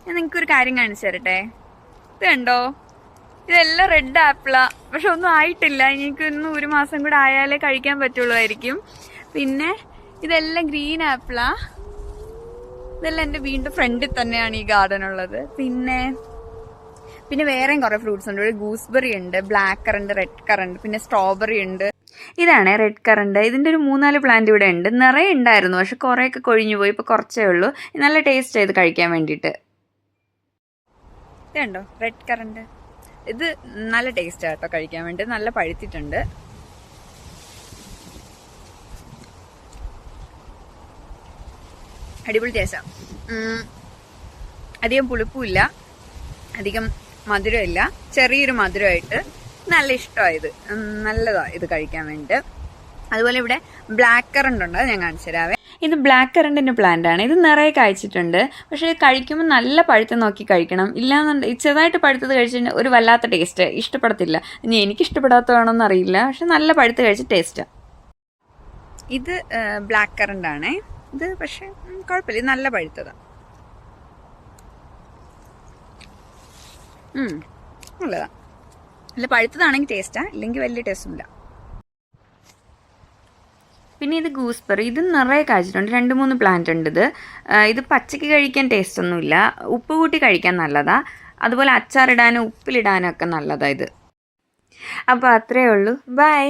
ഞാൻ നിങ്ങൾക്കൊരു കാര്യം കാണിച്ചു തരട്ടെ. ഇത് കണ്ടോ, ഇതെല്ലാം റെഡ് ആപ്പിളാ. പക്ഷെ ഒന്നും ആയിട്ടില്ല. എനിക്ക് ഇന്ന് 1 മാസം കൂടെ ആയാലേ കഴിക്കാൻ പറ്റുള്ളൂ. പിന്നെ ഇതെല്ലാം ഗ്രീൻ ആപ്പിളാ. ഇതെല്ലാം എൻ്റെ വീടിൻ്റെ ഫ്രണ്ടിൽ തന്നെയാണ് ഈ ഗാർഡൻ ഉള്ളത്. പിന്നെ വേറെയും കുറേ ഫ്രൂട്ട്സ് ഉണ്ട്. ഒരു ഗൂസ്ബെറി ഉണ്ട്, ബ്ലാക്ക് കറണ്ട്, റെഡ് കറണ്ട്, പിന്നെ സ്ട്രോബെറി ഉണ്ട്. ഇതാണ് റെഡ് കറണ്ട്. ഇതിൻ്റെ ഒരു 3-4 പ്ലാന്റ് ഇവിടെ ഉണ്ട്. നിറയെ ഉണ്ടായിരുന്നു, പക്ഷെ കുറേയൊക്കെ കൊഴിഞ്ഞു പോയി. ഇപ്പോൾ കുറച്ചേ ഉള്ളൂ. നല്ല ടേസ്റ്റ് ചെയ്ത് കഴിക്കാൻ വേണ്ടിയിട്ട്. ഇതുണ്ടോ റെഡ് കറണ്ട്? ഇത് നല്ല ടേസ്റ്റ് ആട്ടോ കഴിക്കാൻ വേണ്ടി. നല്ല പഴുത്തിട്ടുണ്ട്. അടിപൊളി ടേസ്റ്റാ. അധികം പുളിപ്പുമില്ല, അധികം മധുരമില്ല, ചെറിയൊരു മധുരമായിട്ട് നല്ല ഇഷ്ടമായത്. നല്ലതാണ് ഇത് കഴിക്കാൻ വേണ്ടി. അതുപോലെ ഇവിടെ ബ്ലാക്ക് കറണ്ട് ഉണ്ട്, അത് ഞാൻ കാണിച്ചു തരാവേ. ഇത് ബ്ലാക്ക് കറണ്ടിൻ്റെ പ്ലാന്റ് ആണ്. ഇത് നിറയെ കഴിച്ചിട്ടുണ്ട്. പക്ഷേ കഴിക്കുമ്പോൾ നല്ല പഴുത്ത് നോക്കി കഴിക്കണം. ഇല്ലാന്നുണ്ട് ചെറുതായിട്ട് പഴുത്തത് കഴിച്ചിട്ട് ഒരു വല്ലാത്ത ടേസ്റ്റ്, ഇഷ്ടപ്പെടത്തില്ല. ഇനി എനിക്ക് ഇഷ്ടപ്പെടാത്തതാണോന്ന് അറിയില്ല, പക്ഷെ നല്ല പഴുത്ത് കഴിച്ച ടേസ്റ്റാണ്. ഇത് ബ്ലാക്ക് കറണ്ട് ആണേ. ഇത് പക്ഷെ കുഴപ്പമില്ല, ഇത് നല്ല പഴുത്തതാണ്. നല്ലതാണ്. നല്ല പഴുത്തതാണെങ്കിൽ ടേസ്റ്റാണ്, ഇല്ലെങ്കിൽ വലിയ ടേസ്റ്റൊന്നുമില്ല. പിന്നെ ഇത് ഗൂസ്ബെറി. ഇത് നിറയെ കഴിച്ചിട്ടുണ്ട്. 2-3 പ്ലാന്റ് ഉണ്ട്. ഇത് പച്ചയ്ക്ക് കഴിക്കാൻ ടേസ്റ്റ് ഒന്നുമില്ല, ഉപ്പ് കൂട്ടി കഴിക്കാൻ നല്ലതാണ്. അതുപോലെ അച്ചാറിടാനും ഉപ്പിലിടാനും ഒക്കെ നല്ലതാണ് ഇത്. അപ്പോൾ അത്രയേ ഉള്ളൂ. ബൈ.